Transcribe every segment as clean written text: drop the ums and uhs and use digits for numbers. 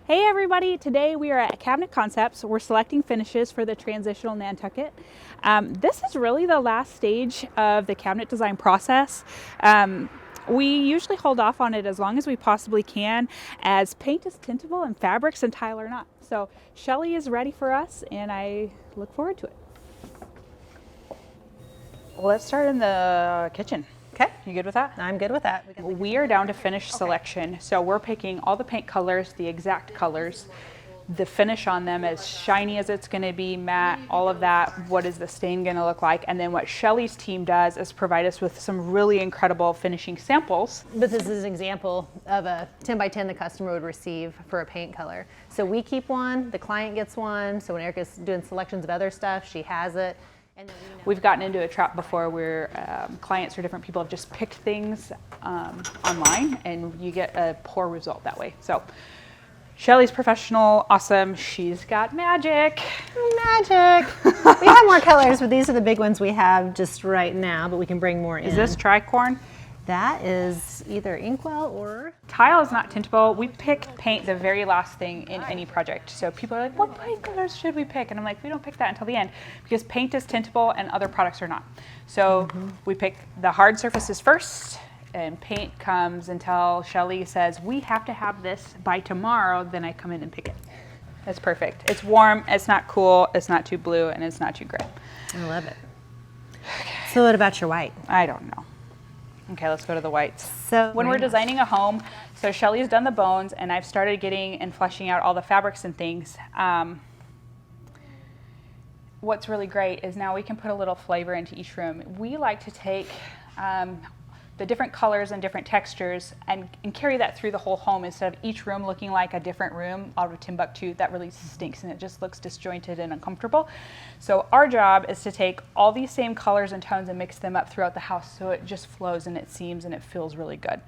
Hey everybody, today we are at Cabinet Concepts. We're selecting finishes for the transitional Nantucket. This is really the last stage of the cabinet design process. We usually hold off on it as long as we possibly can, as paint is tintable and fabrics and tile are not. So Shelley is ready for us and I look forward to it. Well, let's start in the kitchen. Okay. You good with that? I'm good with that. We are down to finish selection. So we're picking all the paint colors, the exact colors, the finish on them as shiny as it's gonna be, matte, all of that. What is the stain gonna look like? And then what Shelley's team does is provide us with some really incredible finishing samples. But this is an example of a 10 by 10 the customer would receive for a paint color. So we keep one, the client gets one. So when Erica's doing selections of other stuff, she has it. And then We've gotten into a trap before where clients or different people have just picked things online and you get a poor result that way. So Shelley's professional, awesome. She's got magic. Magic. We have more colors, but these are the big ones we have just right now, but we can bring more in. Is this tricorn? That is either inkwell or... Tile is not tintable. We pick paint the very last thing in any project. So people are like, what paint colors should we pick? And I'm like, we don't pick that until the end because paint is tintable and other products are not. So we pick the hard surfaces first and paint comes until Shelley says, we have to have this by tomorrow. Then I come in and pick it. It's perfect. It's warm, it's not cool, it's not too blue, and it's not too gray. I love it. So what about your white? I don't know. Okay, let's go to the whites. So when we're designing a home, so Shelley's done the bones and I've started getting and fleshing out all the fabrics and things. What's really great is now we can put a little flavor into each room. We like to take the different colors and different textures and carry that through the whole home instead of each room looking like a different room out of Timbuktu. That really stinks and it just looks disjointed and uncomfortable. So our job is to take all these same colors and tones and mix them up throughout the house so it just flows and it seams and it feels really good.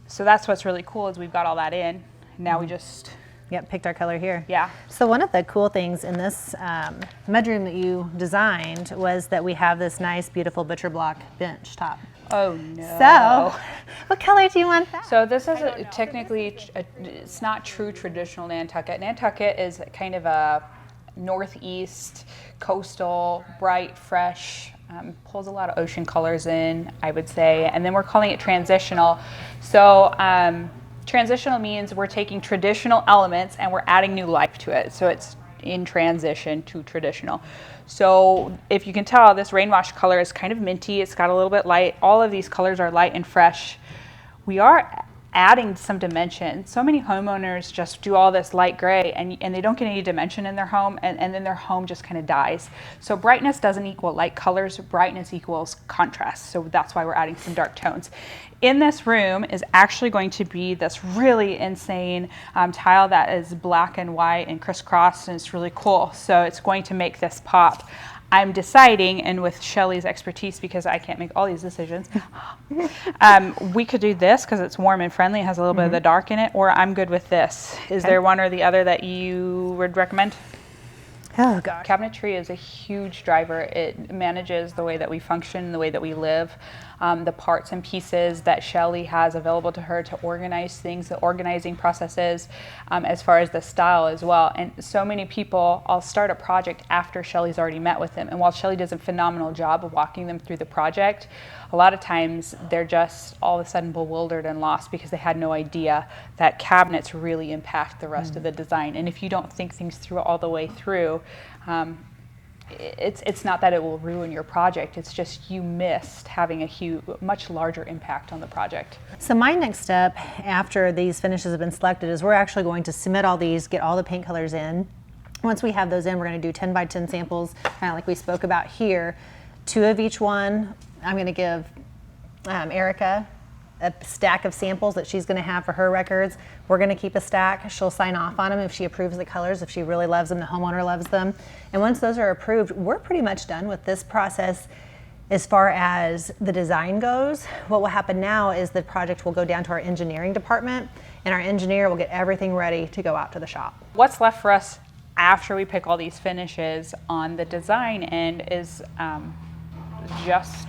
So that's what's really cool is we've got all that in. Now we just... Yep, picked our color here. Yeah. So one of the cool things in this bedroom that you designed was that we have this nice, beautiful butcher block bench top. Oh no. So, what color do you want that? So this is technically, it's not true traditional Nantucket. Nantucket is kind of a northeast, coastal, bright, fresh, pulls a lot of ocean colors in, I would say. And then we're calling it transitional. So transitional means we're taking traditional elements and we're adding new life to it. So it's in transition to traditional. So if you can tell, this rainwash color is kind of minty. It's got a little bit light. All of these colors are light and fresh. We are adding some dimension. So many homeowners just do all this light gray and they don't get any dimension in their home and then their home just kind of dies. So brightness doesn't equal light colors. Brightness equals contrast. So that's why we're adding some dark tones. In this room is actually going to be this really insane tile that is black and white and crisscrossed and it's really cool. So it's going to make this pop. I'm deciding, and with Shelley's expertise, because I can't make all these decisions, we could do this because it's warm and friendly, it has a little bit of the dark in it, or I'm good with this. Is there one or the other that you would recommend? Oh gosh. Cabinetry is a huge driver. It manages the way that we function, the way that we live, the parts and pieces that Shelley has available to her to organize things, the organizing processes, as far as the style as well. And so many people, I'll start a project after Shelley's already met with them. And while Shelley does a phenomenal job of walking them through the project, a lot of times they're just all of a sudden bewildered and lost because they had no idea that cabinets really impact the rest of the design. And if you don't think things through all the way through, it's not that it will ruin your project, it's just you missed having a much larger impact on the project. So my next step after these finishes have been selected is we're actually going to submit all these, get all the paint colors in. Once we have those in, we're going to do 10 by 10 samples, kind of like we spoke about here. 2 of each one. I'm going to give Erica a stack of samples that she's going to have for her records. We're going to keep a stack. She'll sign off on them if she approves the colors, if she really loves them, the homeowner loves them. And once those are approved, we're pretty much done with this process as far as the design goes. What will happen now is the project will go down to our engineering department and our engineer will get everything ready to go out to the shop. What's left for us after we pick all these finishes on the design end is just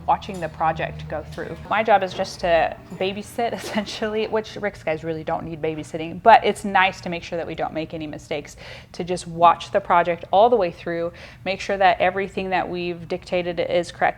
watching the project go through. My job is just to babysit essentially, which Rick's guys really don't need babysitting, but it's nice to make sure that we don't make any mistakes, to just watch the project all the way through, make sure that everything that we've dictated is correct.